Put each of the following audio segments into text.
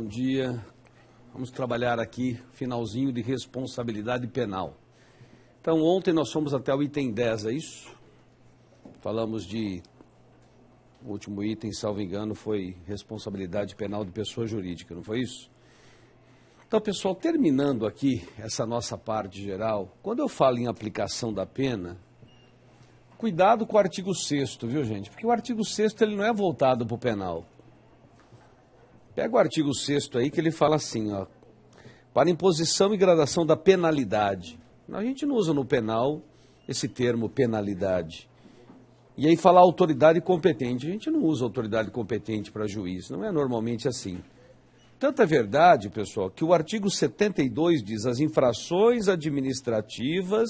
dia. Vamos trabalhar aqui, finalzinho de responsabilidade penal. Então, ontem nós fomos até o item 10, é isso? Falamos de... O último item, salvo engano, foi responsabilidade penal de pessoa jurídica, não foi isso? Então, pessoal, terminando aqui essa nossa parte geral, quando eu falo em aplicação da pena, cuidado com o artigo 6º, viu, gente? Porque o artigo 6º ele não é voltado para o penal. Pega o artigo 6º aí que ele fala assim, ó, para imposição e gradação da penalidade. A gente não usa no penal esse termo penalidade. E aí fala autoridade competente. A gente não usa autoridade competente para juiz, não é normalmente assim. Tanto é verdade, pessoal, que o artigo 72 diz as infrações administrativas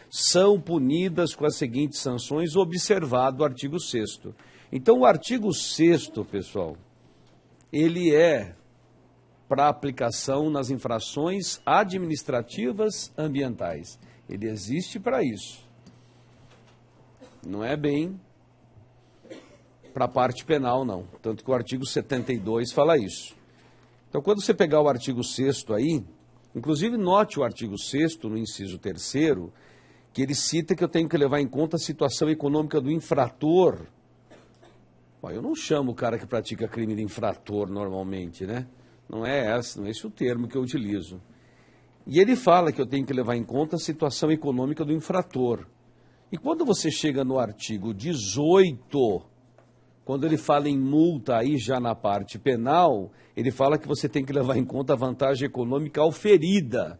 são punidas com as seguintes sanções, observado o artigo 6º. Então, o artigo 6º, pessoal, ele é para aplicação nas infrações administrativas ambientais. Ele existe para isso. Não é bem para a parte penal, não. Tanto que o artigo 72 fala isso. Então, quando você pegar o artigo 6º aí, inclusive note o artigo 6º, no inciso 3º, que ele cita que eu tenho que levar em conta a situação econômica do infrator. Bom, eu não chamo o cara que pratica crime de infrator normalmente, né? Não é esse o termo que eu utilizo. E ele fala que eu tenho que levar em conta a situação econômica do infrator. E quando você chega no artigo 18, quando ele fala em multa aí já na parte penal, ele fala que você tem que levar em conta a vantagem econômica oferida.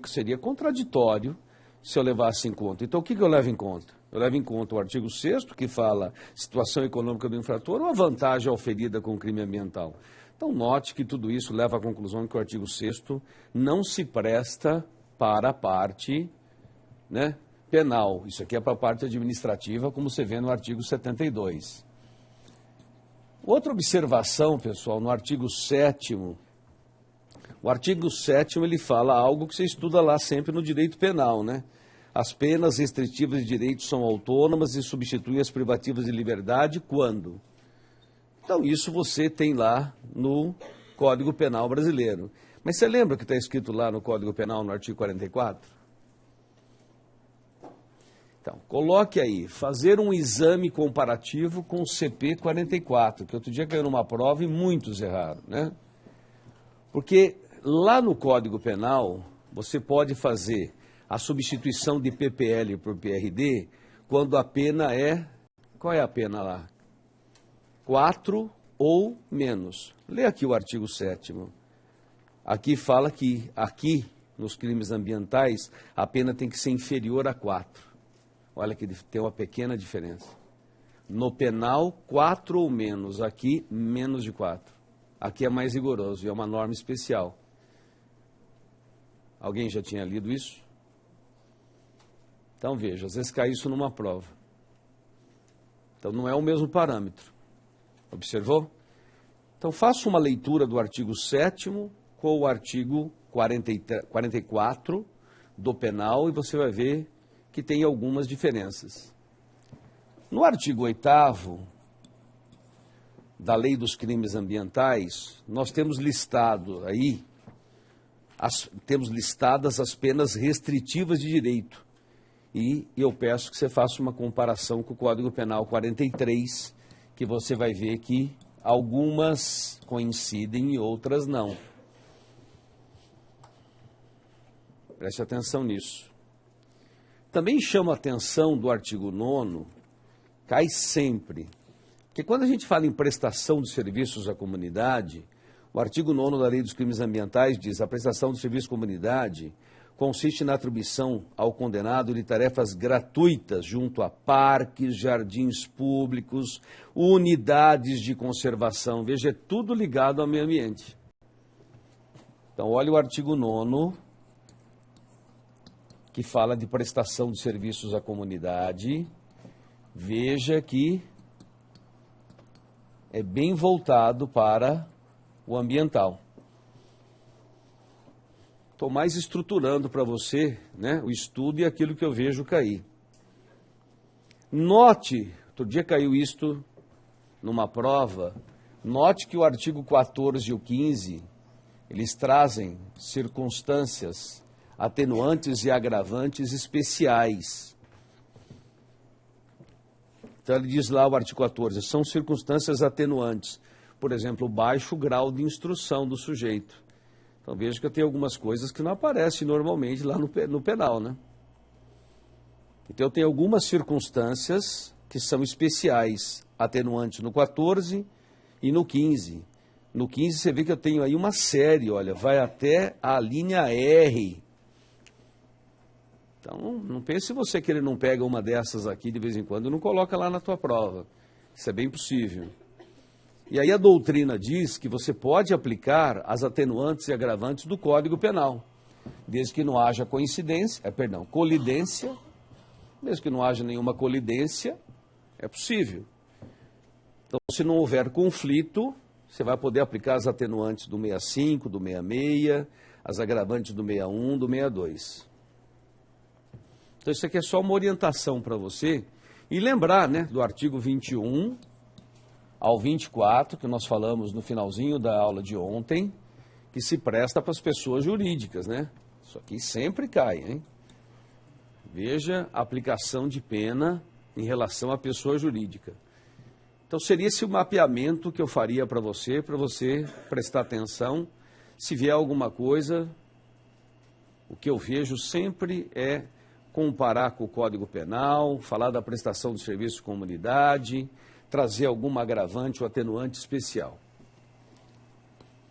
Seria contraditório se eu levasse em conta. Então, o que eu levo em conta? Eu levo em conta o artigo 6º, que fala situação econômica do infrator ou a vantagem oferida com o crime ambiental. Então, note que tudo isso leva à conclusão que o artigo 6º não se presta para a parte, né, penal. Isso aqui é para a parte administrativa, como você vê no artigo 72. Outra observação, pessoal, no artigo 7º, o artigo 7º ele fala algo que você estuda lá sempre no direito penal, né? As penas restritivas de direitos são autônomas e substituem as privativas de liberdade quando? Então, isso você tem lá no Código Penal brasileiro. Mas você lembra que está escrito lá no Código Penal, no artigo 44? Então, coloque aí, fazer um exame comparativo com o CP 44, que outro dia caiu numa prova e muitos erraram, né? Porque lá no Código Penal, você pode fazer a substituição de PPL por PRD quando a pena é... Qual é a pena lá? 4 ou menos. Lê aqui o artigo 7º. Aqui fala que, aqui, nos crimes ambientais, a pena tem que ser inferior a 4. Olha que tem uma pequena diferença. No penal, 4 ou menos. Aqui, menos de 4. Aqui é mais rigoroso e é uma norma especial. Alguém já tinha lido isso? Então, veja, às vezes cai isso numa prova. Então, não é o mesmo parâmetro. Observou? Então, faça uma leitura do artigo 7º com o artigo 44 do penal e você vai ver que tem algumas diferenças. No artigo 8º da Lei dos Crimes Ambientais, nós temos listado aí, temos listadas as penas restritivas de direito. E eu peço que você faça uma comparação com o Código Penal 43, que você vai ver que algumas coincidem e outras não. Preste atenção nisso. Também chama a atenção do artigo 9º, cai sempre, porque quando a gente fala em prestação de serviços à comunidade, o artigo 9º da Lei dos Crimes Ambientais diz a prestação de serviço à comunidade consiste na atribuição ao condenado de tarefas gratuitas junto a parques, jardins públicos, unidades de conservação. Veja, é tudo ligado ao meio ambiente. Então, olha o artigo 9º, que fala de prestação de serviços à comunidade. Veja que é bem voltado para o ambiental. Estou mais estruturando para você, né, o estudo e aquilo que eu vejo cair. Note, outro dia caiu isto numa prova, Note que o artigo 14 e o 15, eles trazem circunstâncias atenuantes e agravantes especiais. Então ele diz lá o artigo 14, são circunstâncias atenuantes. Por exemplo, o baixo grau de instrução do sujeito. Então veja que eu tenho algumas coisas que não aparecem normalmente lá no penal, né? Então eu tenho algumas circunstâncias que são especiais, atenuantes no 14 e no 15. No 15 você vê que eu tenho aí uma série, olha, vai até a linha R. Então não pense você que ele não pega uma dessas aqui de vez em quando e não coloca lá na tua prova. Isso é bem possível. E aí a doutrina diz que você pode aplicar as atenuantes e agravantes do Código Penal, desde que não haja colidência, mesmo que não haja nenhuma colidência, é possível. Então, se não houver conflito, você vai poder aplicar as atenuantes do 65, do 66, as agravantes do 61, do 62. Então, isso aqui é só uma orientação para você. E lembrar, né, do artigo 21 ao 24, que nós falamos no finalzinho da aula de ontem, que se presta para as pessoas jurídicas, né? Isso aqui sempre cai, hein? Veja a aplicação de pena em relação à pessoa jurídica. Então, seria esse o mapeamento que eu faria para você prestar atenção. Se vier alguma coisa, o que eu vejo sempre é comparar com o Código Penal, falar da prestação de serviço de comunidade, trazer alguma agravante ou atenuante especial.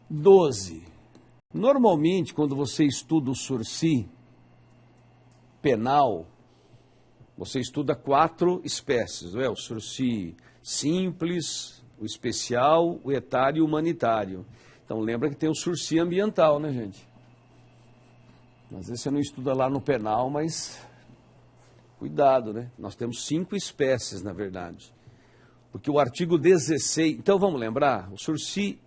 12. Normalmente, quando você estuda o sursi penal, você estuda 4 espécies, não é? O sursi simples, o especial, o etário e o humanitário. Então lembra que tem o sursi ambiental, né, gente? Às vezes você não estuda lá no penal, mas cuidado, né? Nós temos 5 espécies, na verdade. Porque o artigo 16... Então vamos lembrar, o sursi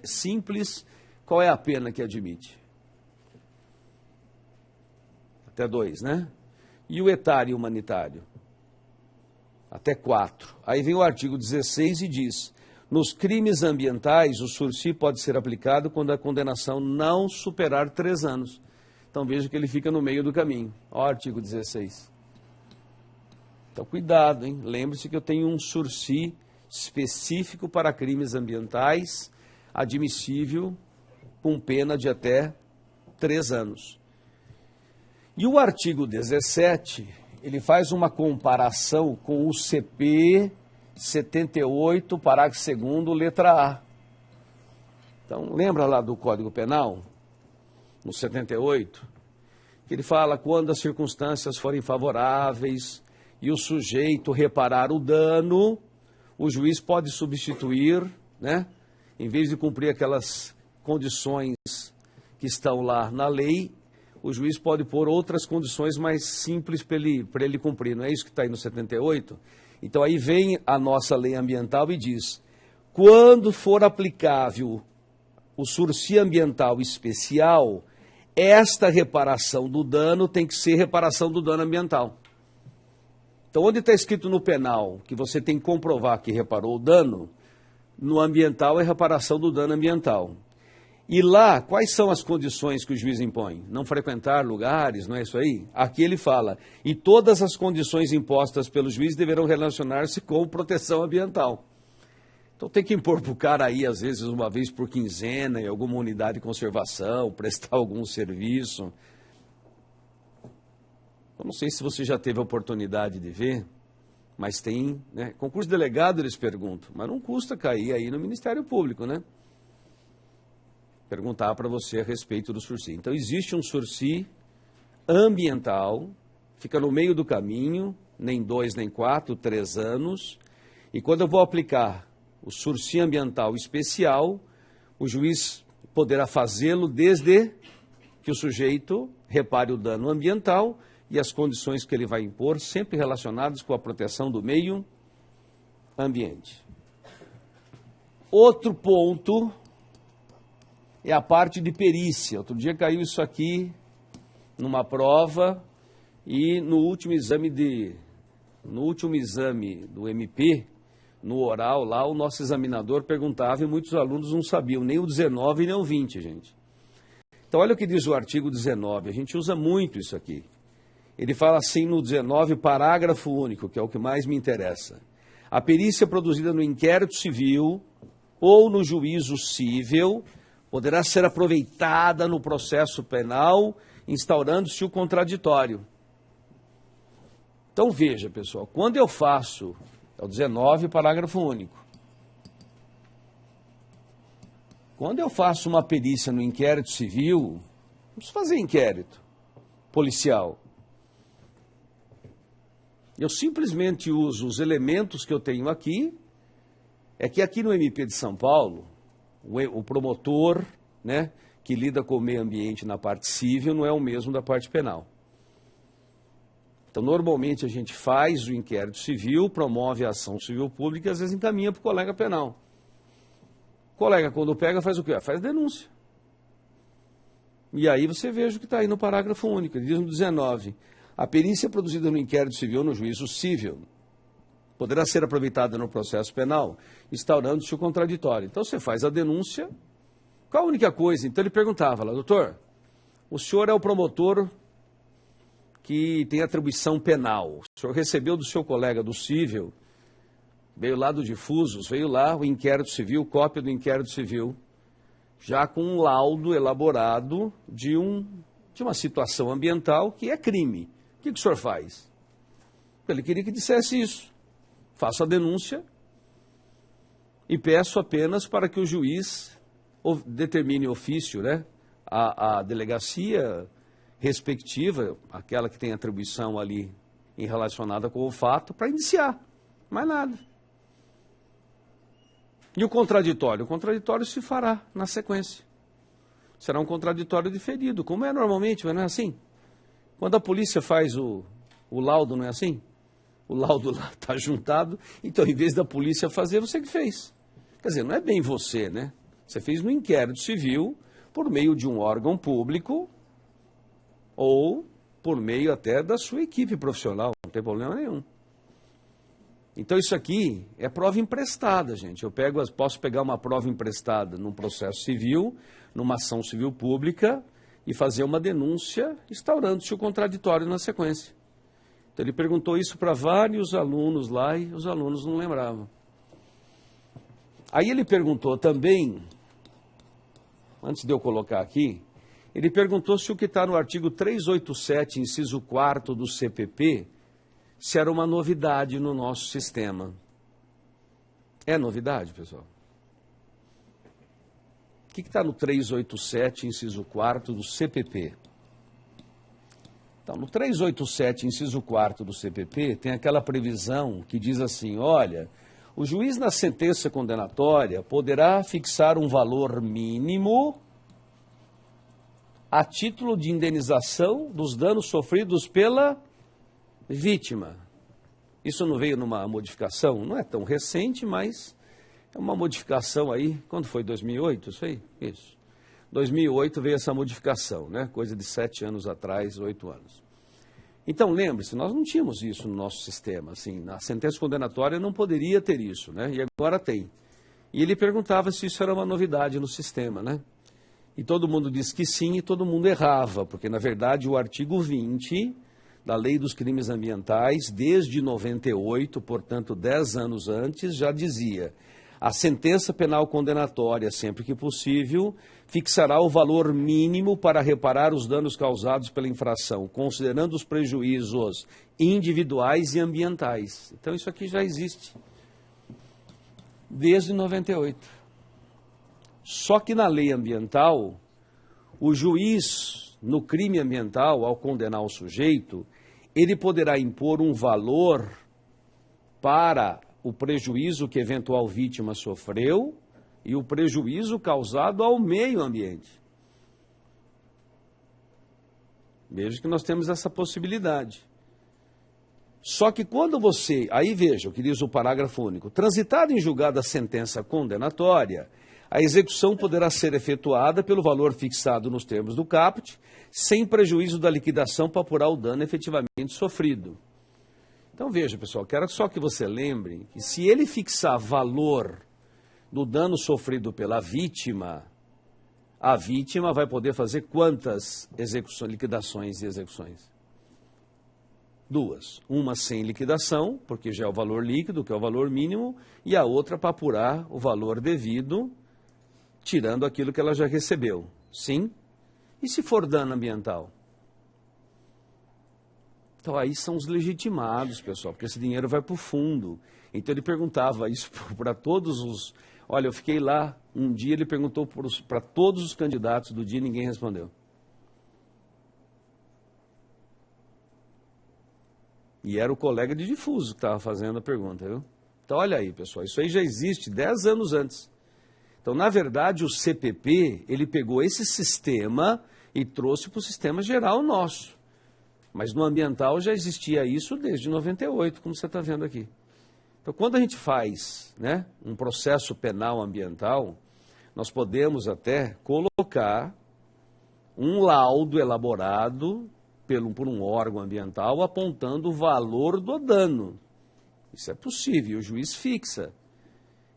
simples, qual é a pena que admite? Até 2, né? E o etário humanitário? Até 4. Aí vem o artigo 16 e diz, nos crimes ambientais, o sursi pode ser aplicado quando a condenação não superar 3 anos. Então veja que ele fica no meio do caminho. Olha o artigo 16. Então cuidado, hein? Lembre-se que eu tenho um sursi específico para crimes ambientais, admissível com pena de até 3 anos. E o artigo 17, ele faz uma comparação com o CP 78, parágrafo 2º, letra A. Então, lembra lá do Código Penal, no 78, que ele fala quando as circunstâncias forem favoráveis e o sujeito reparar o dano, o juiz pode substituir, né? Em vez de cumprir aquelas condições que estão lá na lei, o juiz pode pôr outras condições mais simples para ele cumprir. Não é isso que está aí no 78? Então aí vem a nossa lei ambiental e diz, quando for aplicável o sursi ambiental especial, esta reparação do dano tem que ser reparação do dano ambiental. Então, onde está escrito no penal que você tem que comprovar que reparou o dano, no ambiental é reparação do dano ambiental. E lá, quais são as condições que o juiz impõe? Não frequentar lugares, não é isso aí? Aqui ele fala, e todas as condições impostas pelo juiz deverão relacionar-se com proteção ambiental. Então tem que impor para o cara aí, às vezes, uma vez por quinzena, em alguma unidade de conservação, prestar algum serviço. Eu não sei se você já teve a oportunidade de ver, mas tem, né? Concurso de delegado eles perguntam, mas não custa cair aí no Ministério Público, né? Perguntar para você a respeito do sursi. Então, existe um sursi ambiental, fica no meio do caminho, nem 2, nem 4, 3 anos, e quando eu vou aplicar o sursi ambiental especial, o juiz poderá fazê-lo desde que o sujeito repare o dano ambiental e as condições que ele vai impor, sempre relacionadas com a proteção do meio ambiente. Outro ponto é a parte de perícia. Outro dia caiu isso aqui numa prova e no último exame do MP, no oral lá, o nosso examinador perguntava e muitos alunos não sabiam nem o 19 nem o 20, gente. Então, olha o que diz o artigo 19, a gente usa muito isso aqui. Ele fala assim no 19, parágrafo único, que é o que mais me interessa. A perícia produzida no inquérito civil ou no juízo cível poderá ser aproveitada no processo penal, instaurando-se o contraditório. Então, veja, pessoal, quando eu faço, é o 19, parágrafo único. Quando eu faço uma perícia no inquérito civil, não preciso fazer inquérito policial. Eu simplesmente uso os elementos que eu tenho aqui. É que aqui no MP de São Paulo, o promotor, né, que lida com o meio ambiente na parte civil não é o mesmo da parte penal. Então, normalmente a gente faz o inquérito civil, promove a ação civil pública e às vezes encaminha para o colega penal. O colega, quando pega, faz o quê? Faz denúncia. E aí você veja o que está aí no parágrafo único. Ele diz no 19, a perícia produzida no inquérito civil ou no juízo civil poderá ser aproveitada no processo penal, instaurando-se o contraditório. Então você faz a denúncia. Qual a única coisa? Então ele perguntava lá, doutor, o senhor é o promotor que tem atribuição penal. O senhor recebeu do seu colega do cível, veio lá do Difusos, veio lá o inquérito civil, cópia do inquérito civil, já com um laudo elaborado de uma situação ambiental que é crime. O que o senhor faz? Ele queria que dissesse isso. Faço a denúncia e peço apenas para que o juiz determine ofício, né, a delegacia respectiva, aquela que tem atribuição ali relacionada com o fato, para iniciar. Mais nada. E o contraditório? O contraditório se fará na sequência. Será um contraditório diferido, como é normalmente, mas não é assim? Quando a polícia faz o laudo, não é assim? O laudo lá está juntado, então em vez da polícia fazer, você que fez. Quer dizer, não é bem você, né? Você fez no inquérito civil, por meio de um órgão público, ou por meio até da sua equipe profissional, não tem problema nenhum. Então isso aqui é prova emprestada, gente. Posso pegar uma prova emprestada num processo civil, numa ação civil pública, e fazer uma denúncia instaurando-se o contraditório na sequência. Então ele perguntou isso para vários alunos lá e os alunos não lembravam. Aí ele perguntou também, antes de eu colocar aqui, ele perguntou se o que está no artigo 387, inciso 4º do CPP, se era uma novidade no nosso sistema. É novidade, pessoal? O que está no 387, inciso 4º do CPP? Então, no 387, inciso 4º do CPP, tem aquela previsão que diz assim, olha, o juiz na sentença condenatória poderá fixar um valor mínimo a título de indenização dos danos sofridos pela vítima. Isso não veio numa modificação, não é tão recente, mas é uma modificação aí, quando foi, 2008, isso aí? Isso. 2008 veio essa modificação, né? Coisa de 7 anos atrás, 8 anos. Então, lembre-se, nós não tínhamos isso no nosso sistema, assim, na sentença condenatória não poderia ter isso, né? E agora tem. E ele perguntava se isso era uma novidade no sistema, né? E todo mundo disse que sim e todo mundo errava, porque, na verdade, o artigo 20 da Lei dos Crimes Ambientais, desde 98, portanto, 10 anos antes, já dizia: a sentença penal condenatória, sempre que possível, fixará o valor mínimo para reparar os danos causados pela infração, considerando os prejuízos individuais e ambientais. Então, isso aqui já existe desde 98. Só que na lei ambiental, o juiz, no crime ambiental, ao condenar o sujeito, ele poderá impor um valor para o prejuízo que eventual vítima sofreu e o prejuízo causado ao meio ambiente. Veja que nós temos essa possibilidade. Só que quando você, aí veja o que diz o parágrafo único, transitada em julgada a sentença condenatória, a execução poderá ser efetuada pelo valor fixado nos termos do caput, sem prejuízo da liquidação para apurar o dano efetivamente sofrido. Então veja, pessoal, quero só que você lembre que se ele fixar valor do dano sofrido pela vítima, a vítima vai poder fazer quantas execuções, liquidações e execuções? Duas. Uma sem liquidação, porque já é o valor líquido, que é o valor mínimo, e a outra para apurar o valor devido, tirando aquilo que ela já recebeu. Sim? E se for dano ambiental? Então aí são os legitimados, pessoal, porque esse dinheiro vai para o fundo. Então ele perguntava isso para todos os... Olha, eu fiquei lá, um dia ele perguntou para todos os candidatos do dia e ninguém respondeu. E era o colega de difuso que estava fazendo a pergunta, viu? Então olha aí, pessoal, isso aí já existe 10 anos antes. Então, na verdade, o CPP, ele pegou esse sistema e trouxe para o sistema geral nosso. Mas no ambiental já existia isso desde 98, como você está vendo aqui. Então, quando a gente faz, né, um processo penal ambiental, nós podemos até colocar um laudo elaborado por um órgão ambiental apontando o valor do dano. Isso é possível, o juiz fixa.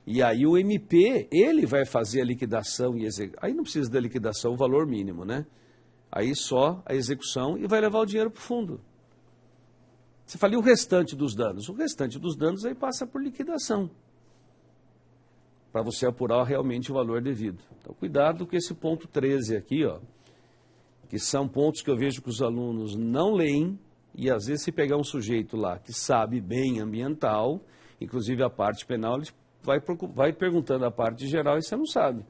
E aí o MP, ele vai fazer a liquidação e execução. Aí não precisa da liquidação, o valor mínimo, né? Aí só a execução e vai levar o dinheiro para o fundo. Você fala, e o restante dos danos? O restante dos danos aí passa por liquidação, para você apurar realmente o valor devido. Então, cuidado com esse ponto 13 aqui, ó, que são pontos que eu vejo que os alunos não leem, e às vezes se pegar um sujeito lá que sabe bem ambiental, inclusive a parte penal, ele vai perguntando a parte geral e você não sabe.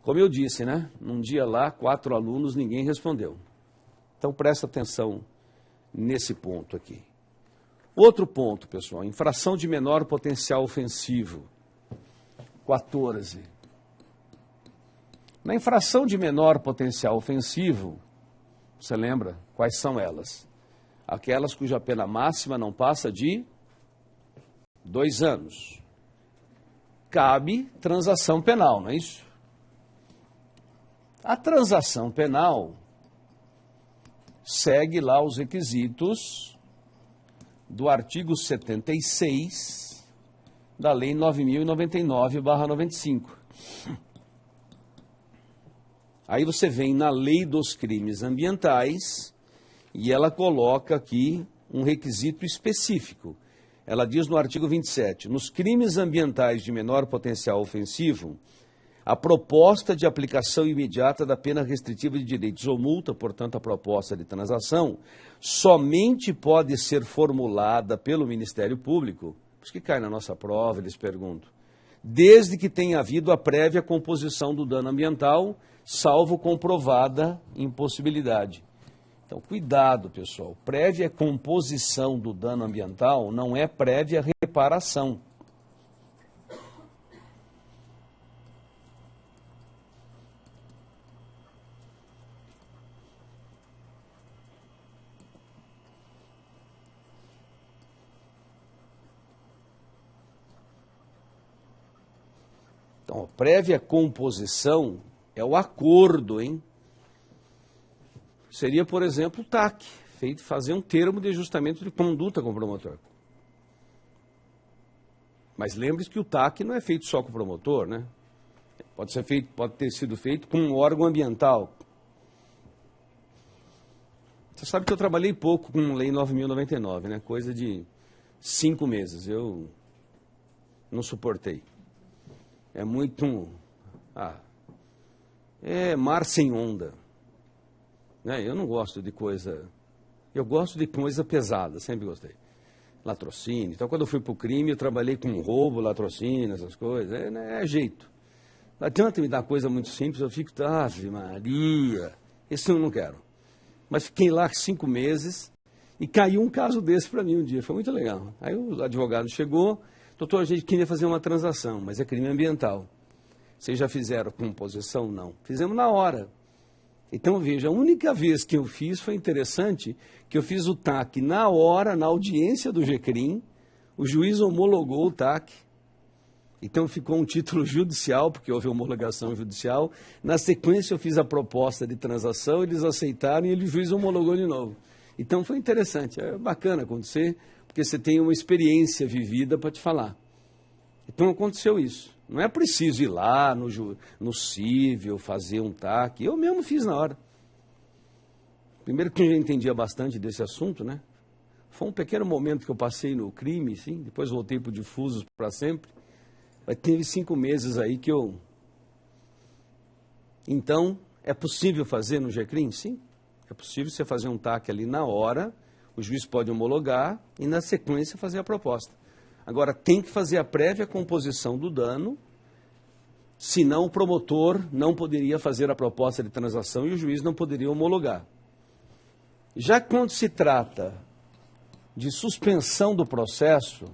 Como eu disse, né? Num dia lá, 4 alunos, ninguém respondeu. Então, presta atenção nesse ponto aqui. Outro ponto, pessoal, infração de menor potencial ofensivo. 14. Na infração de menor potencial ofensivo, você lembra quais são elas? Aquelas cuja pena máxima não passa de 2 anos. Cabe transação penal, não é isso? A transação penal segue lá os requisitos do artigo 76 da Lei 9.099/95. Aí você vem na Lei dos Crimes Ambientais e ela coloca aqui um requisito específico. Ela diz no artigo 27, nos crimes ambientais de menor potencial ofensivo, a proposta de aplicação imediata da pena restritiva de direitos ou multa, portanto a proposta de transação, somente pode ser formulada pelo Ministério Público, por isso que cai na nossa prova, eles perguntam, desde que tenha havido a prévia composição do dano ambiental, salvo comprovada impossibilidade. Então, cuidado, pessoal, prévia composição do dano ambiental não é prévia reparação. Então, a prévia composição é o acordo, hein? Seria, por exemplo, o TAC, fazer um termo de ajustamento de conduta com o promotor. Mas lembre-se que o TAC não é feito só com o promotor, né? Pode ter sido feito com um órgão ambiental. Você sabe que eu trabalhei pouco com a Lei 9.099, né? Coisa de 5 meses. Eu não suportei. É muito... é mar sem onda. Né? Eu não gosto de coisa... Eu gosto de coisa pesada, sempre gostei. Latrocínio. Então, quando eu fui para o crime, eu trabalhei com roubo, latrocínio, essas coisas. É jeito. Não adianta me dar coisa muito simples, eu fico... Ave Maria! Isso eu não quero. Mas fiquei lá 5 meses e caiu um caso desse para mim um dia. Foi muito legal. Aí o advogado chegou... Doutor, a gente queria fazer uma transação, mas é crime ambiental. Vocês já fizeram composição? Não. Fizemos na hora. Então, veja, a única vez que eu fiz foi interessante, que eu fiz o TAC na hora, na audiência do GCRIM, o juiz homologou o TAC. Então, ficou um título judicial, porque houve homologação judicial. Na sequência, eu fiz a proposta de transação, eles aceitaram e o juiz homologou de novo. Então foi interessante, é bacana acontecer, porque você tem uma experiência vivida para te falar. Então aconteceu isso. Não é preciso ir lá no cível, fazer um TAC. Eu mesmo fiz na hora. Primeiro que eu já entendia bastante desse assunto, né? Foi um pequeno momento que eu passei no crime, sim. Depois voltei para o difusos para sempre. Mas teve 5 meses aí que eu... Então, é possível fazer no GCRIM? Sim. É possível você fazer um TAC ali na hora, o juiz pode homologar e na sequência fazer a proposta. Agora, tem que fazer a prévia composição do dano, senão o promotor não poderia fazer a proposta de transação e o juiz não poderia homologar. Já quando se trata de suspensão do processo,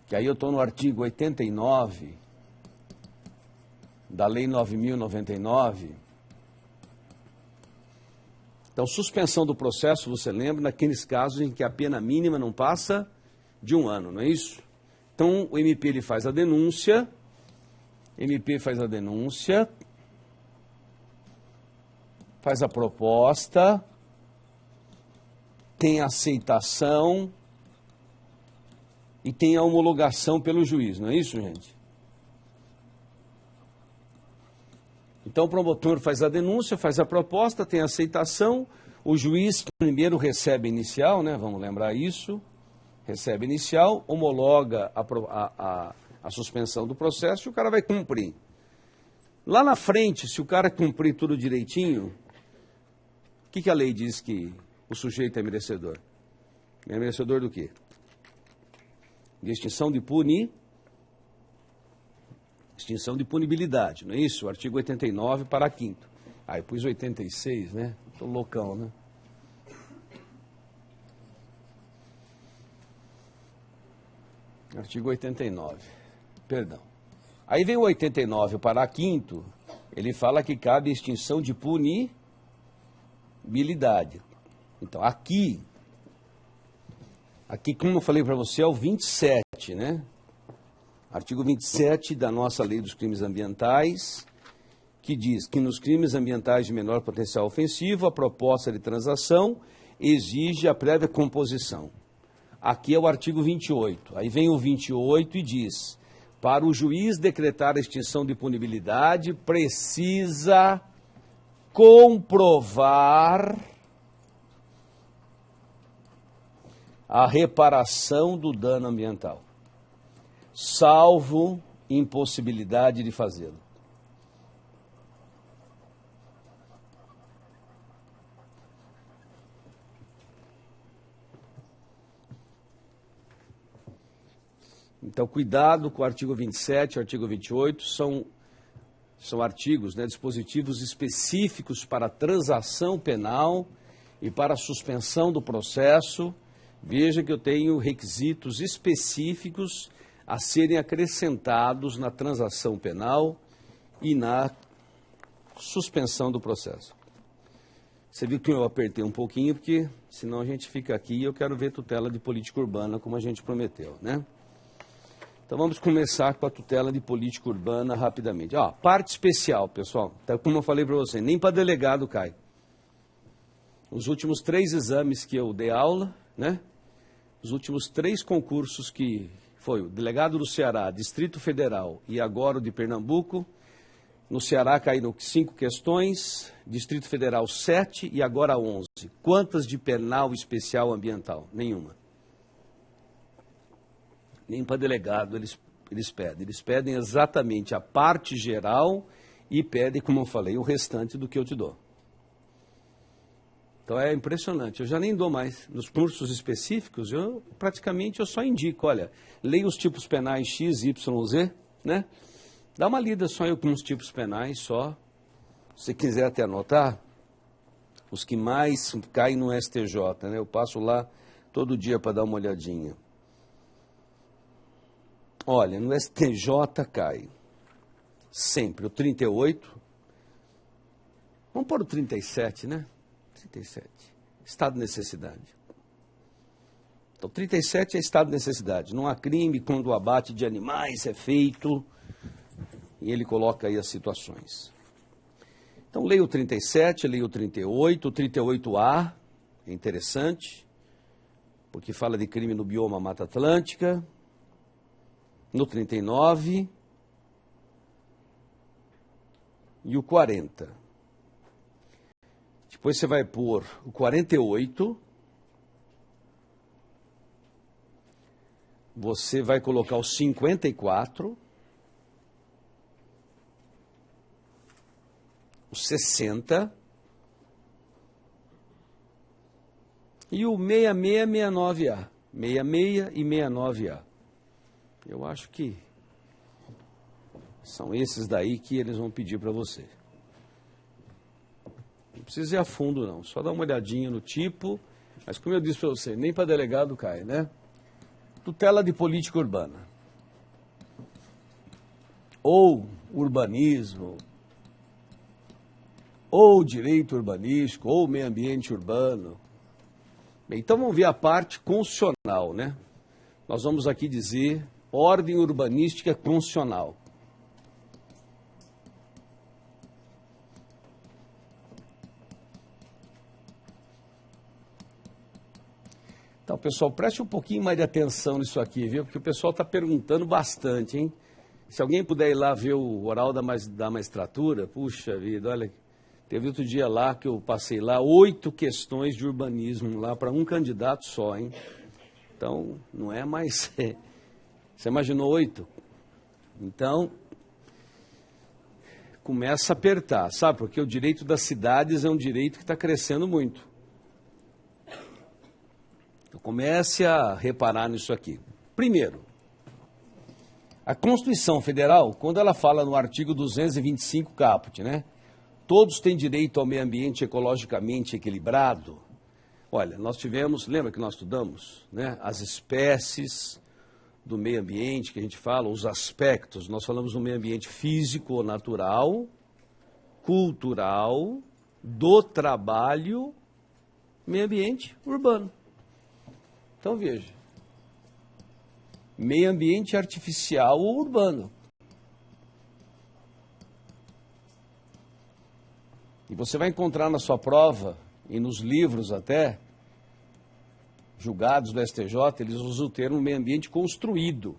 que aí eu estou no artigo 89 da Lei 9.099, então, suspensão do processo, você lembra, naqueles casos em que a pena mínima não passa de 1 ano, não é isso? Então, o MP ele faz a denúncia, faz a proposta, tem a aceitação e tem a homologação pelo juiz, não é isso, gente? Então, o promotor faz a denúncia, faz a proposta, tem a aceitação, o juiz primeiro recebe inicial, né? Vamos lembrar isso, recebe inicial, homologa a suspensão do processo e o cara vai cumprir. Lá na frente, se o cara cumprir tudo direitinho, o que a lei diz que o sujeito é merecedor? É merecedor do quê? De extinção de extinção de punibilidade, não é isso? O artigo 89, parágrafo 5º. Ah, eu pus 86, né? Tô loucão, né? Artigo 89, perdão. Aí vem o 89, o parágrafo 5º, ele fala que cabe extinção de punibilidade. Então, aqui, como eu falei para você, é o 27, né? Artigo 27 da nossa Lei dos Crimes Ambientais, que diz que nos crimes ambientais de menor potencial ofensivo, a proposta de transação exige a prévia composição. Aqui é o artigo 28. Aí vem o 28 e diz, para o juiz decretar a extinção de punibilidade, precisa comprovar a reparação do dano ambiental, salvo impossibilidade de fazê-lo. Então, cuidado com o artigo 27 e o artigo 28, são artigos, né, dispositivos específicos para transação penal e para suspensão do processo. Veja que eu tenho requisitos específicos a serem acrescentados na transação penal e na suspensão do processo. Você viu que eu apertei um pouquinho, porque senão a gente fica aqui e eu quero ver tutela de política urbana, como a gente prometeu, né? Então vamos começar com a tutela de política urbana rapidamente. Ó, parte especial, pessoal. Então, como eu falei para você, nem para delegado cai. Os últimos 3 exames que eu dei aula, né? Os últimos 3 concursos que foi o delegado do Ceará, Distrito Federal e agora o de Pernambuco. No Ceará caíram 5 questões, Distrito Federal 7 e agora 11. Quantas de penal especial ambiental? Nenhuma. Nem para delegado eles pedem. Eles pedem exatamente a parte geral e pedem, como eu falei, o restante do que eu te dou. Então é impressionante, eu já nem dou mais. Nos cursos específicos, eu só indico, olha, leia os tipos penais X, Y, Z, né? Dá uma lida só em alguns tipos penais só. Se quiser até anotar, os que mais caem no STJ, né? Eu passo lá todo dia para dar uma olhadinha. Olha, no STJ cai sempre o 38, vamos pôr o 37, né? 37, estado de necessidade. Então, 37 é estado de necessidade. Não há crime quando o abate de animais é feito, e ele coloca aí as situações. Então, leia o 37, leia o 38, o 38A, é interessante, porque fala de crime no bioma Mata Atlântica, no 39 e o 40. Depois você vai pôr o 48, você vai colocar o 54, o 60 e o 6669A, 66 e 69A. Eu acho que são esses daí que eles vão pedir para você. Não precisa ir a fundo não, só dá uma olhadinha no tipo, mas como eu disse para você, nem para delegado cai, né? Tutela de política urbana. Ou urbanismo, ou direito urbanístico, ou meio ambiente urbano. Bem, então vamos ver a parte constitucional, né? Nós vamos aqui dizer ordem urbanística constitucional. Então, pessoal, preste um pouquinho mais de atenção nisso aqui, viu? Porque o pessoal está perguntando bastante, hein? Se alguém puder ir lá ver o oral da magistratura, puxa vida, olha, teve outro dia lá que eu passei lá 8 questões de urbanismo lá para um candidato só, hein? Então, não é mais... Você imaginou 8? Então, começa a apertar, sabe? Porque o direito das cidades é um direito que está crescendo muito. Então, comece a reparar nisso aqui. Primeiro, a Constituição Federal, quando ela fala no artigo 225 caput, né? Todos têm direito ao meio ambiente ecologicamente equilibrado. Olha, nós tivemos, lembra que nós estudamos, né? As espécies do meio ambiente que a gente fala, os aspectos. Nós falamos do meio ambiente físico, natural, cultural, do trabalho, meio ambiente urbano. Então veja, meio ambiente artificial ou urbano. E você vai encontrar na sua prova, e nos livros até, julgados do STJ, eles usam o termo meio ambiente construído.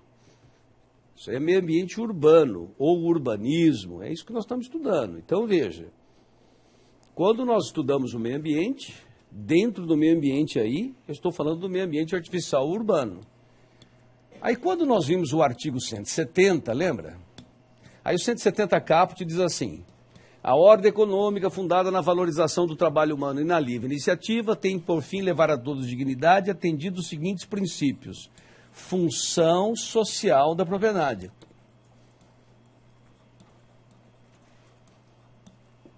Isso é meio ambiente urbano, ou urbanismo, é isso que nós estamos estudando. Então veja, quando nós estudamos o meio ambiente, dentro do meio ambiente aí, eu estou falando do meio ambiente artificial urbano. Aí quando nós vimos o artigo 170, lembra? Aí o 170 caput diz assim: a ordem econômica fundada na valorização do trabalho humano e na livre iniciativa tem por fim levar a todos dignidade, atendido os seguintes princípios: função social da propriedade.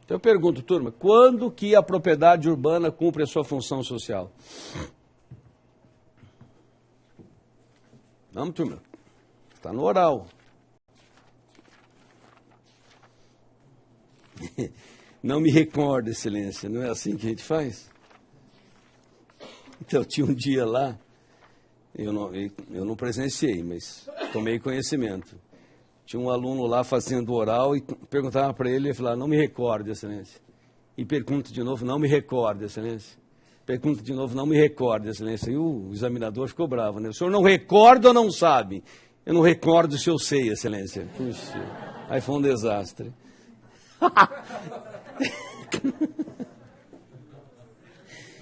Então eu pergunto, turma, quando que a propriedade urbana cumpre a sua função social? Vamos, turma. Está no oral. Não me recordo, excelência, não é assim que a gente faz? Então, tinha um dia lá, eu não presenciei, mas tomei conhecimento. Tinha um aluno lá fazendo oral e perguntava para ele, ele falava, não me recordo, excelência. E pergunta de novo, não me recordo, excelência. Pergunta de novo, não me recordo, excelência. E o examinador ficou bravo, né? O senhor não recorda ou não sabe? Eu não recordo se eu sei, excelência. Puxa, aí foi um desastre.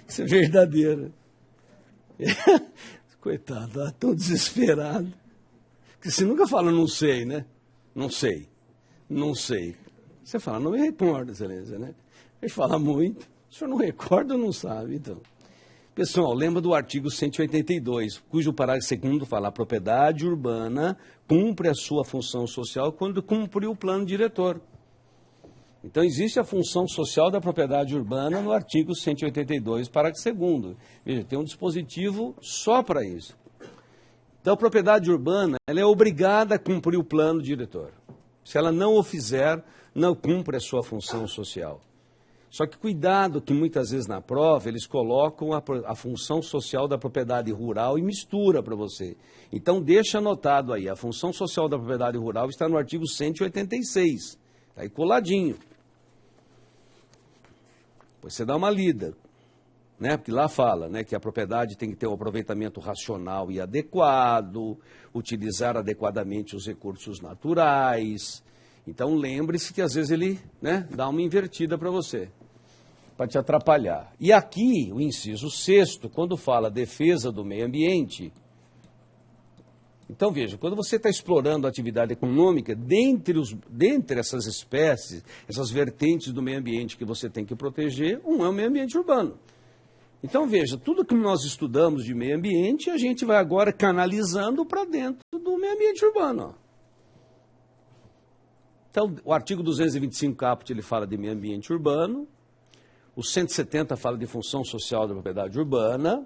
Isso é verdadeiro. Coitado, tá tão desesperado. Porque você nunca fala, não sei, né? Não sei. Não sei. Você fala, não me recordo, excelência, né? A gente fala muito. O senhor não recorda ou não sabe, então. Pessoal, lembra do artigo 182, cujo parágrafo 2º fala: a propriedade urbana cumpre a sua função social quando cumpre o plano diretor. Então, existe a função social da propriedade urbana no artigo 182, parágrafo 2º. Veja, tem um dispositivo só para isso. Então, a propriedade urbana, ela é obrigada a cumprir o plano diretor. Se ela não o fizer, não cumpre a sua função social. Só que cuidado que muitas vezes na prova eles colocam a função social da propriedade rural e mistura para você. Então, deixa anotado aí, a função social da propriedade rural está no artigo 186, está aí coladinho. Você dá uma lida. né? Porque lá fala, né, que a propriedade tem que ter um aproveitamento racional e adequado, utilizar adequadamente os recursos naturais. Então lembre-se que às vezes ele, né, dá uma invertida para você, para te atrapalhar. E aqui, o inciso 6º, quando fala defesa do meio ambiente, então veja, quando você está explorando a atividade econômica, dentre essas espécies, essas vertentes do meio ambiente que você tem que proteger, um é o meio ambiente urbano. Então veja, tudo que nós estudamos de meio ambiente, a gente vai agora canalizando para dentro do meio ambiente urbano. Então, o artigo 225 caput, ele fala de meio ambiente urbano, o 170 fala de função social da propriedade urbana.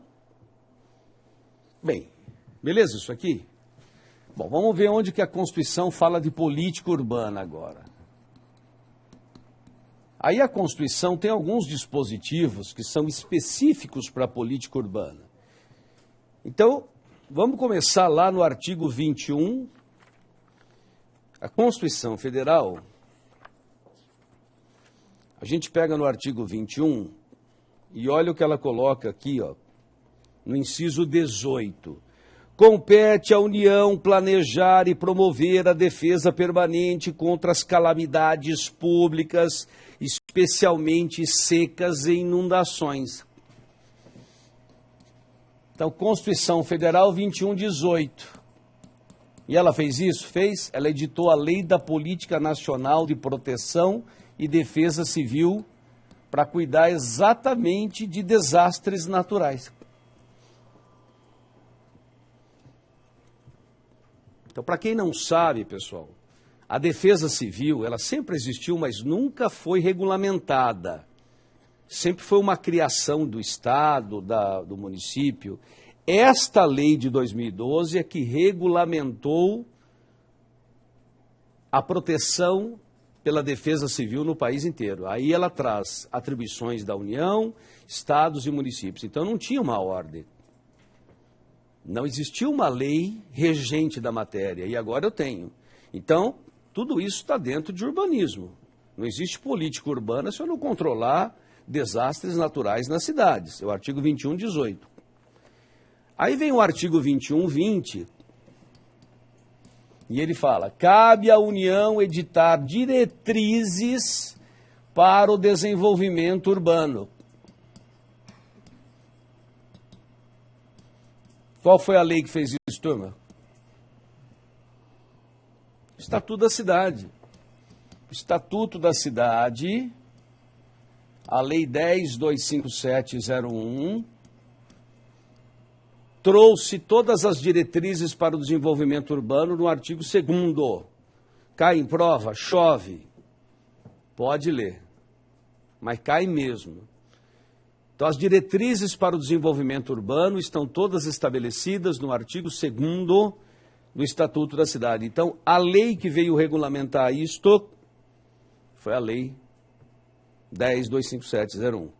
Bem, beleza isso aqui? Bom, vamos ver onde que a Constituição fala de política urbana agora. Aí a Constituição tem alguns dispositivos que são específicos para a política urbana. Então, vamos começar lá no artigo 21. A Constituição Federal, a gente pega no artigo 21 e olha o que ela coloca aqui, ó, no inciso 18. Compete à União planejar e promover a defesa permanente contra as calamidades públicas, especialmente secas e inundações. Então, Constituição Federal 21/18. E ela fez isso? Fez. Ela editou a Lei da Política Nacional de Proteção e Defesa Civil para cuidar exatamente de desastres naturais. Então, para quem não sabe, pessoal, a defesa civil, ela sempre existiu, mas nunca foi regulamentada. Sempre foi uma criação do Estado, do município. Esta lei de 2012 é que regulamentou a proteção pela defesa civil no país inteiro. Aí ela traz atribuições da União, estados e municípios. Então não tinha uma ordem. Não existia uma lei regente da matéria, e agora eu tenho. Então, tudo isso está dentro de urbanismo. Não existe política urbana se eu não controlar desastres naturais nas cidades. É o artigo 21/18. Aí vem o artigo 21/20, e ele fala: cabe à União editar diretrizes para o desenvolvimento urbano. Qual foi a lei que fez isso, turma? Estatuto da Cidade. Estatuto da Cidade, a Lei 10.257/01, trouxe todas as diretrizes para o desenvolvimento urbano no artigo 2º. Cai em prova? Chove. Pode ler. Mas cai mesmo. Então, as diretrizes para o desenvolvimento urbano estão todas estabelecidas no artigo 2º do Estatuto da Cidade. Então, a lei que veio regulamentar isto foi a Lei 10.257/01.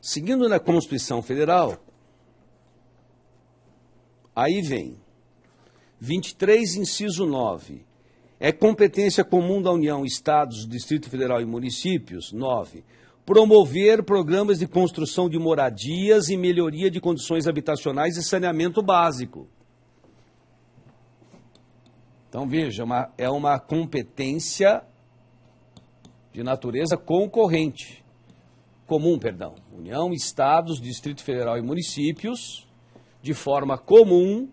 Seguindo na Constituição Federal, aí vem 23, inciso 9. É competência comum da União, Estados, Distrito Federal e municípios. 9. Promover programas de construção de moradias e melhoria de condições habitacionais e saneamento básico. Então, veja, é uma competência de natureza concorrente. Comum, perdão. União, Estados, Distrito Federal e municípios, de forma comum,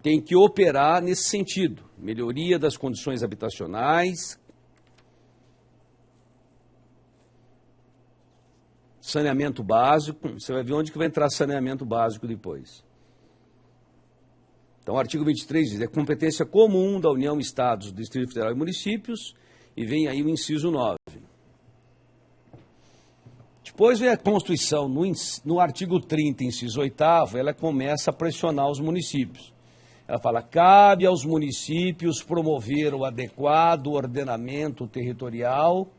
tem que operar nesse sentido. Melhoria das condições habitacionais, saneamento básico. Você vai ver onde que vai entrar saneamento básico depois. Então, o artigo 23 diz, é competência comum da União, Estados, Distrito Federal e municípios, e vem aí o inciso 9. Depois vem a Constituição, no artigo 30, inciso 8º, ela começa a pressionar os municípios. Ela fala, cabe aos municípios promover o adequado ordenamento territorial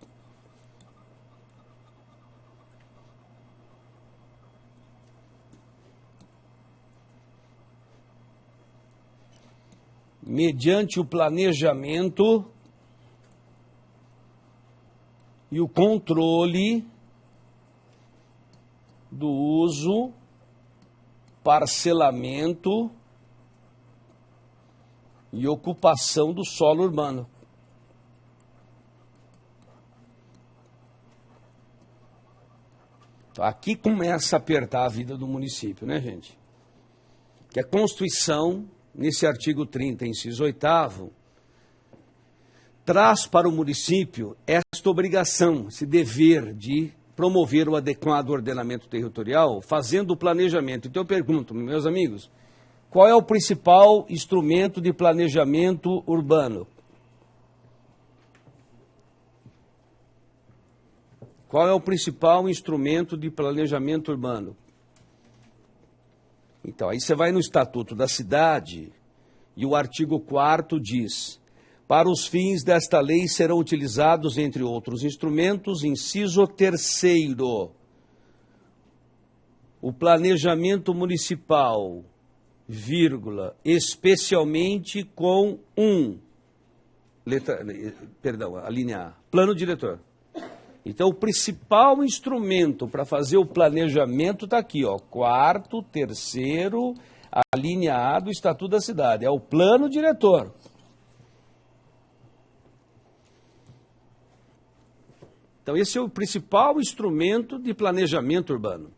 mediante o planejamento e o controle do uso, parcelamento e ocupação do solo urbano. Aqui começa a apertar a vida do município, né, gente? Que a Constituição, nesse artigo 30, inciso 8º, traz para o município esta obrigação, esse dever de promover o adequado ordenamento territorial, fazendo o planejamento. Então eu pergunto, meus amigos, qual é o principal instrumento de planejamento urbano? Qual é o principal instrumento de planejamento urbano? Então, aí você vai no Estatuto da Cidade e o artigo 4º diz: para os fins desta lei serão utilizados, entre outros instrumentos, inciso 3º, o planejamento municipal, vírgula, especialmente com a linha A, plano diretor. Então, o principal instrumento para fazer o planejamento está aqui, ó, 4º, 3º, a linha A do Estatuto da Cidade, é o plano diretor. Então, esse é o principal instrumento de planejamento urbano.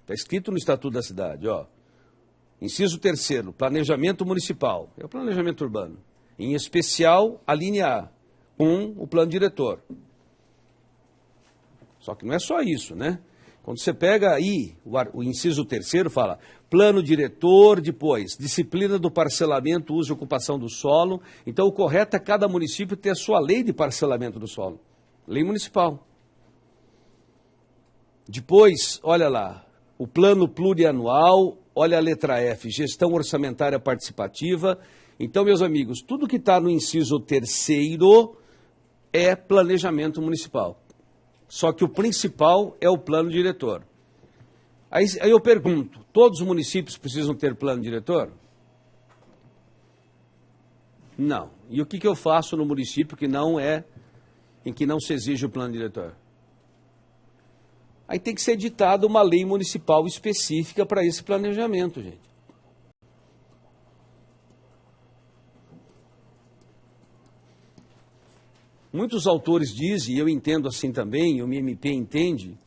Está escrito no Estatuto da Cidade, ó. Inciso 3º, planejamento municipal, é o planejamento urbano. Em especial, a linha A, com o plano diretor. Só que não é só isso, né? Quando você pega aí, o inciso 3º fala, plano diretor, depois, disciplina do parcelamento, uso e ocupação do solo. Então, o correto é cada município ter a sua lei de parcelamento do solo. Lei municipal. Depois, olha lá, o plano plurianual, olha a letra F, gestão orçamentária participativa. Então, meus amigos, tudo que está no inciso 3º é planejamento municipal. Só que o principal é o plano diretor. Aí eu pergunto, todos os municípios precisam ter plano diretor? Não. E o que eu faço no município em que não se exige o plano diretor? Aí tem que ser editada uma lei municipal específica para esse planejamento, gente. Muitos autores dizem, e eu entendo assim também, e o MMP entende,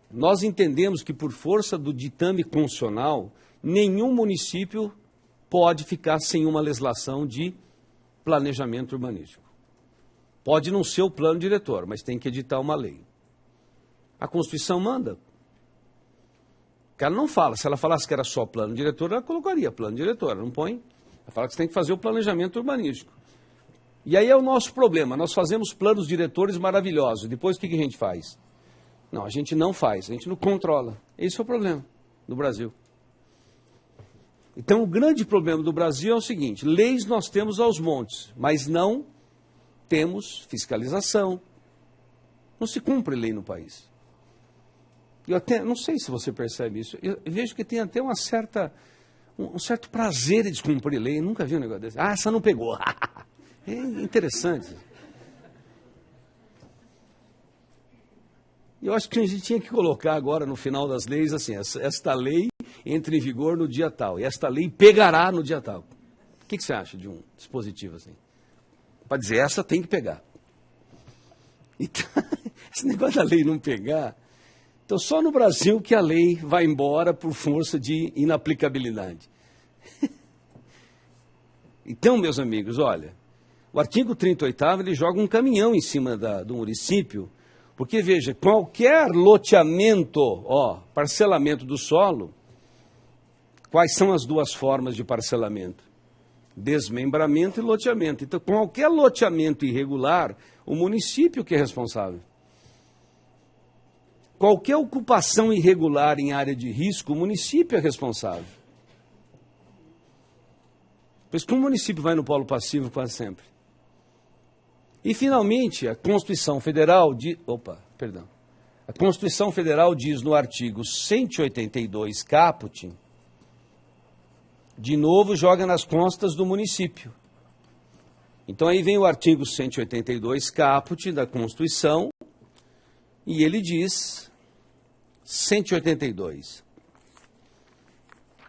nós entendemos que por força do ditame constitucional, nenhum município pode ficar sem uma legislação de planejamento urbanístico. Pode não ser o plano diretor, mas tem que editar uma lei. A Constituição manda. Ela não fala, se ela falasse que era só plano diretor, ela colocaria plano diretor, ela não põe. Ela fala que você tem que fazer o planejamento urbanístico. E aí é o nosso problema, nós fazemos planos diretores maravilhosos, depois o que a gente faz? Não, a gente não faz, a gente não controla. Esse é o problema do Brasil. Então o grande problema do Brasil é o seguinte, leis nós temos aos montes, mas não temos fiscalização. Não se cumpre lei no país. Eu até, não sei se você percebe isso, eu vejo que tem até um certo prazer em descumprir lei, nunca vi um negócio desse. Ah, essa não pegou. É interessante. Eu acho que a gente tinha que colocar agora no final das leis assim, esta lei entra em vigor no dia tal, e esta lei pegará no dia tal. O que você acha de um dispositivo assim? Para dizer, essa tem que pegar. Então, esse negócio da lei não pegar, então só no Brasil que a lei vai embora por força de inaplicabilidade. Então, meus amigos, olha, o artigo 38º, ele joga um caminhão em cima do município, porque, veja, qualquer loteamento, parcelamento do solo, quais são as duas formas de parcelamento? Desmembramento e loteamento. Então, qualquer loteamento irregular, o município que é responsável. Qualquer ocupação irregular em área de risco, o município é responsável. Pois que o município vai no polo passivo quase sempre. E, finalmente, a Constituição Federal A Constituição Federal diz no artigo 182, caput, de novo joga nas costas do município. Então aí vem o artigo 182 caput da Constituição e ele diz 182.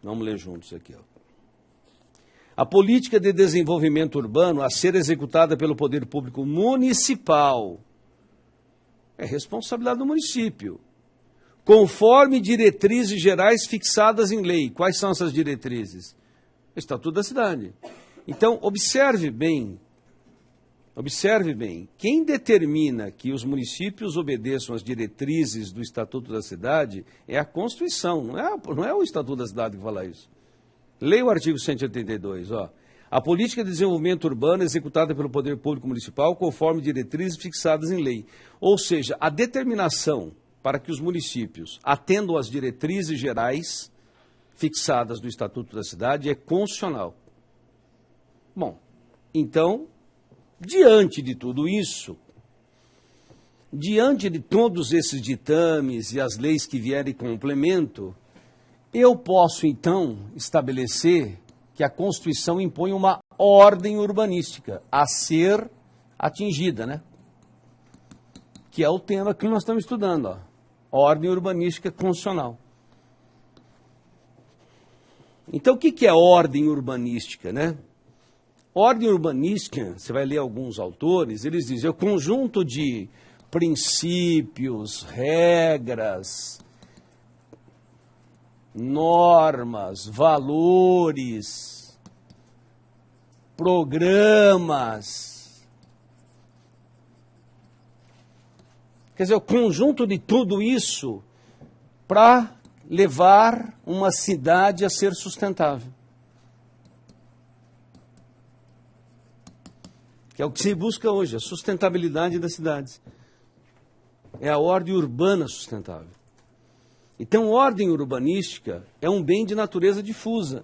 Vamos ler juntos aqui, ó. A política de desenvolvimento urbano a ser executada pelo poder público municipal é responsabilidade do município, conforme diretrizes gerais fixadas em lei. Quais são essas diretrizes? O Estatuto da Cidade. Então, observe bem, quem determina que os municípios obedeçam às diretrizes do Estatuto da Cidade é a Constituição, não é o Estatuto da Cidade que fala isso. Leia o artigo 182, ó. A política de desenvolvimento urbano é executada pelo Poder Público Municipal conforme diretrizes fixadas em lei. Ou seja, a determinação para que os municípios atendam às diretrizes gerais fixadas do Estatuto da Cidade é constitucional. Bom, então, diante de tudo isso, diante de todos esses ditames e as leis que vierem em complemento, eu posso, então, estabelecer que a Constituição impõe uma ordem urbanística a ser atingida, né? Que é o tema que nós estamos estudando, ó. Ordem urbanística constitucional. Então, o que é ordem urbanística, né? Ordem urbanística, você vai ler alguns autores, eles dizem, é o conjunto de princípios, regras, normas, valores, programas. Quer dizer, o conjunto de tudo isso para levar uma cidade a ser sustentável. Que é o que se busca hoje, a sustentabilidade das cidades. É a ordem urbana sustentável. Então, ordem urbanística é um bem de natureza difusa.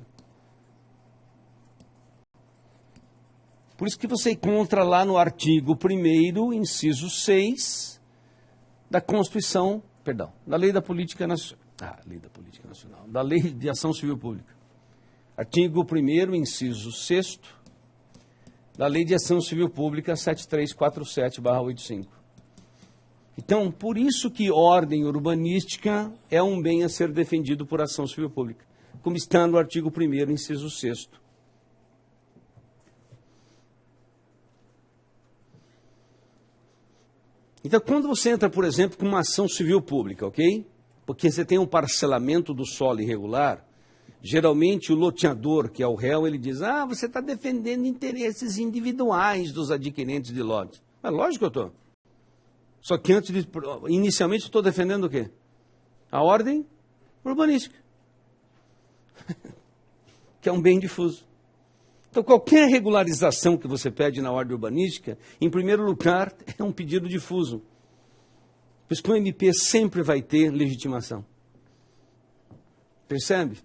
Por isso que você encontra lá no artigo 1º, inciso 6, da Constituição, da Lei da Política Nacional. Da Lei de Ação Civil Pública. Artigo 1º, inciso 6º, da Lei de Ação Civil Pública 7347/85. Então, por isso que ordem urbanística é um bem a ser defendido por ação civil pública, como está no artigo 1º, inciso 6º. Então, quando você entra, por exemplo, com uma ação civil pública, ok? Porque você tem um parcelamento do solo irregular, geralmente o loteador, que é o réu, ele diz, você está defendendo interesses individuais dos adquirentes de lotes. É lógico que eu estou. Só que inicialmente estou defendendo o quê? A ordem urbanística, que é um bem difuso. Então, qualquer regularização que você pede na ordem urbanística, em primeiro lugar, é um pedido difuso. Por isso que o MP sempre vai ter legitimação. Percebe?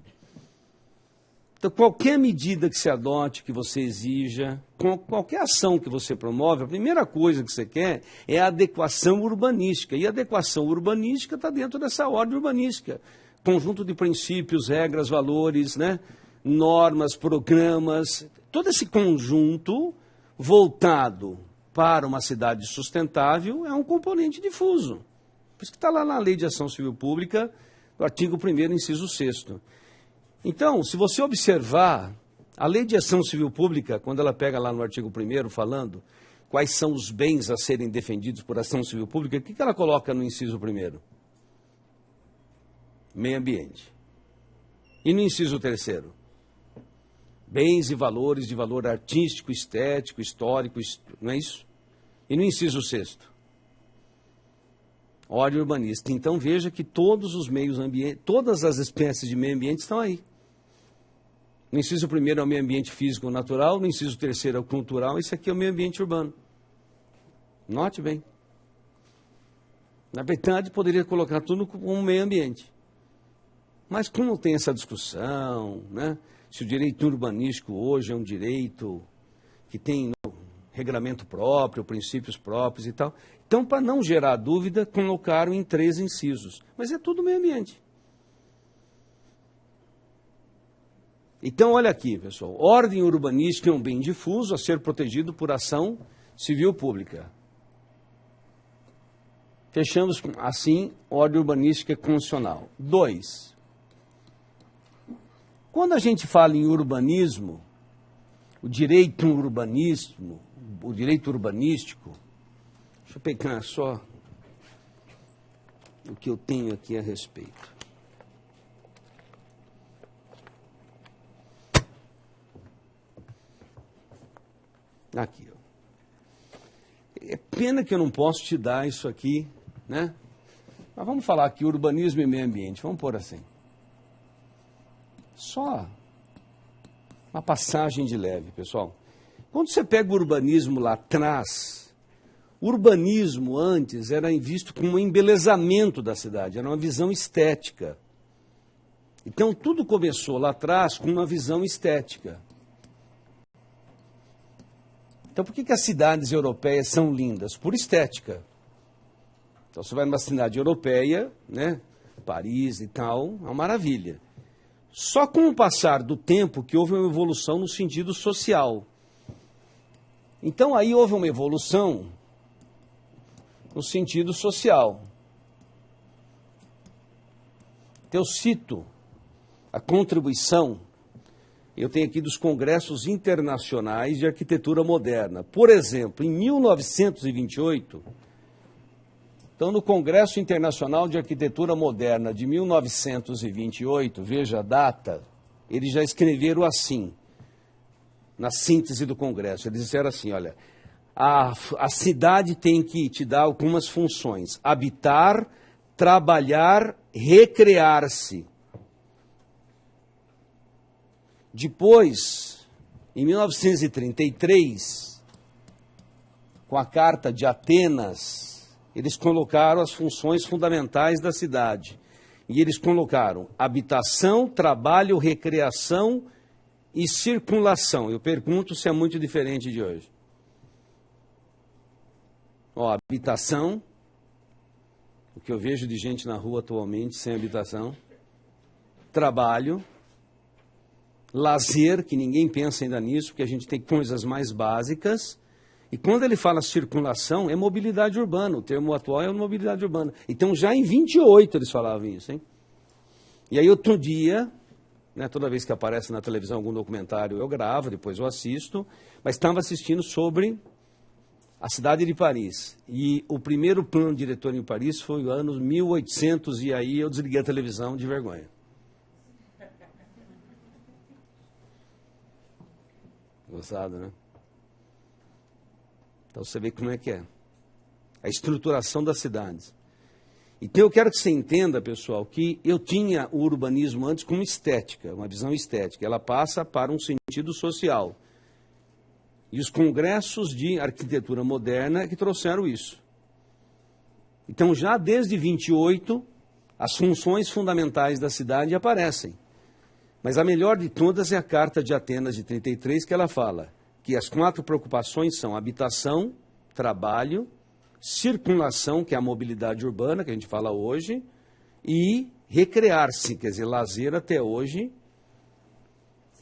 Então, qualquer medida que se adote, que você exija, qualquer ação que você promove, a primeira coisa que você quer é a adequação urbanística. E a adequação urbanística está dentro dessa ordem urbanística. Conjunto de princípios, regras, valores, né? Normas, programas, todo esse conjunto voltado para uma cidade sustentável é um componente difuso. Por isso que está lá na Lei de Ação Civil Pública, no artigo 1º, inciso 6º. Então, se você observar, a Lei de Ação Civil Pública, quando ela pega lá no artigo 1º, falando quais são os bens a serem defendidos por ação civil pública, o que ela coloca no inciso 1º? Meio ambiente. E no inciso 3º? Bens e valores de valor artístico, estético, histórico, não é isso? E no inciso 6º? Ordem urbanística. Então veja que todos os meios ambientes, todas as espécies de meio ambiente estão aí. No inciso 1º é o meio ambiente físico natural, no inciso 3º é o cultural, esse aqui é o meio ambiente urbano. Note bem. Na verdade, poderia colocar tudo como meio ambiente. Mas como tem essa discussão, né? Se o direito urbanístico hoje é um direito que tem regramento próprio, princípios próprios e tal. Então, para não gerar dúvida, colocaram em 3 incisos. Mas é tudo meio ambiente. Então, olha aqui, pessoal. Ordem urbanística é um bem difuso a ser protegido por ação civil pública. Fechamos assim, ordem urbanística constitucional. 2. Quando a gente fala em urbanismo, o direito urbanístico, deixa eu pegar só o que eu tenho aqui a respeito. Aqui, ó. É pena que eu não posso te dar isso aqui, né? Mas vamos falar aqui, urbanismo e meio ambiente, vamos pôr assim. Só uma passagem de leve, pessoal. Quando você pega o urbanismo lá atrás, o urbanismo antes era visto como um embelezamento da cidade, era uma visão estética. Então tudo começou lá atrás com uma visão estética. Então por que as cidades europeias são lindas? Por estética. Então você vai numa cidade europeia, né, Paris e tal, é uma maravilha. Só com o passar do tempo que houve uma evolução no sentido social. Então aí houve uma evolução no sentido social. Então eu cito a contribuição, eu tenho aqui dos congressos internacionais de arquitetura moderna. Por exemplo, em 1928, então no Congresso Internacional de Arquitetura Moderna de 1928, veja a data, eles já escreveram assim, na síntese do Congresso, eles disseram assim, olha, a cidade tem que te dar algumas funções, habitar, trabalhar, recrear-se. Depois, em 1933, com a Carta de Atenas, eles colocaram as funções fundamentais da cidade. E eles colocaram habitação, trabalho, recreação e circulação. Eu pergunto se é muito diferente de hoje. Ó, habitação, o que eu vejo de gente na rua atualmente sem habitação. Trabalho. Lazer, que ninguém pensa ainda nisso, porque a gente tem coisas mais básicas. E quando ele fala circulação, é mobilidade urbana. O termo atual é mobilidade urbana. Então, já em 28 eles falavam isso, hein? E aí, outro dia, né, toda vez que aparece na televisão algum documentário, eu gravo, depois eu assisto, mas estava assistindo sobre a cidade de Paris. E o primeiro plano diretor em Paris foi o ano 1800, e aí eu desliguei a televisão de vergonha. Gostado, né? Então você vê como é que é. A estruturação das cidades. Então eu quero que você entenda, pessoal, que eu tinha o urbanismo antes como estética, uma visão estética. Ela passa para um sentido social. E os congressos de arquitetura moderna é que trouxeram isso. Então já desde 28, as funções fundamentais da cidade aparecem. Mas a melhor de todas é a Carta de Atenas de 33, que ela fala que as 4 preocupações são habitação, trabalho, circulação, que é a mobilidade urbana, que a gente fala hoje, e recrear-se, quer dizer, lazer até hoje.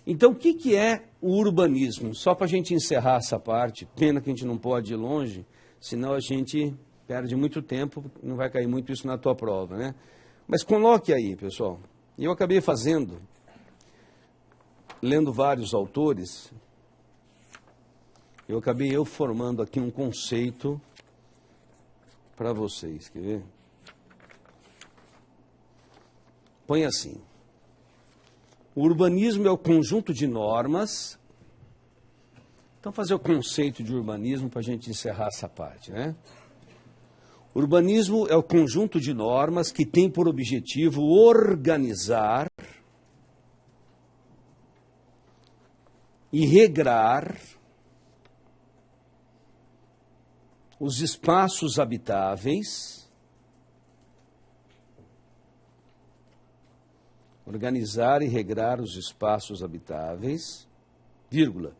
Então, o que é o urbanismo? Só para a gente encerrar essa parte, pena que a gente não pode ir longe, senão a gente perde muito tempo, não vai cair muito isso na tua prova, né? Mas coloque aí, pessoal. Eu acabei fazendo, lendo vários autores, eu acabei formando aqui um conceito para vocês, quer ver? Põe assim. O urbanismo é o conjunto de normas. Então, fazer o conceito de urbanismo para a gente encerrar essa parte, né? Urbanismo é o conjunto de normas que tem por objetivo organizar e regrar os espaços habitáveis, organizar e regrar os espaços habitáveis, vírgula,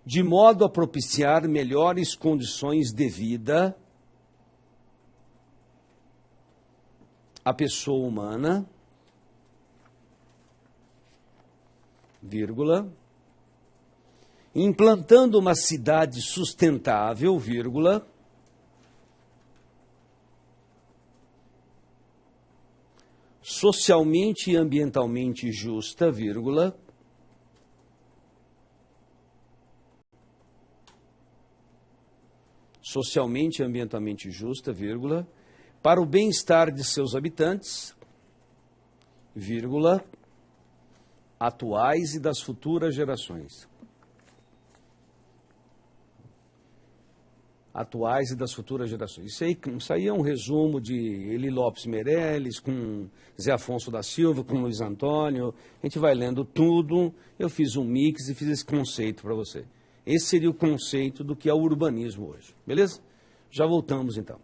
de modo a propiciar melhores condições de vida à pessoa humana, vírgula, implantando uma cidade sustentável, vírgula, socialmente e ambientalmente justa, vírgula, socialmente e ambientalmente justa, vírgula, para o bem-estar de seus habitantes, vírgula, atuais e das futuras gerações. Atuais e das futuras gerações. Isso aí é um resumo de Eli Lopes Meireles, com Zé Afonso da Silva, com Luiz Antônio. A gente vai lendo tudo. Eu fiz um mix e fiz esse conceito para você. Esse seria o conceito do que é o urbanismo hoje. Beleza? Já voltamos então.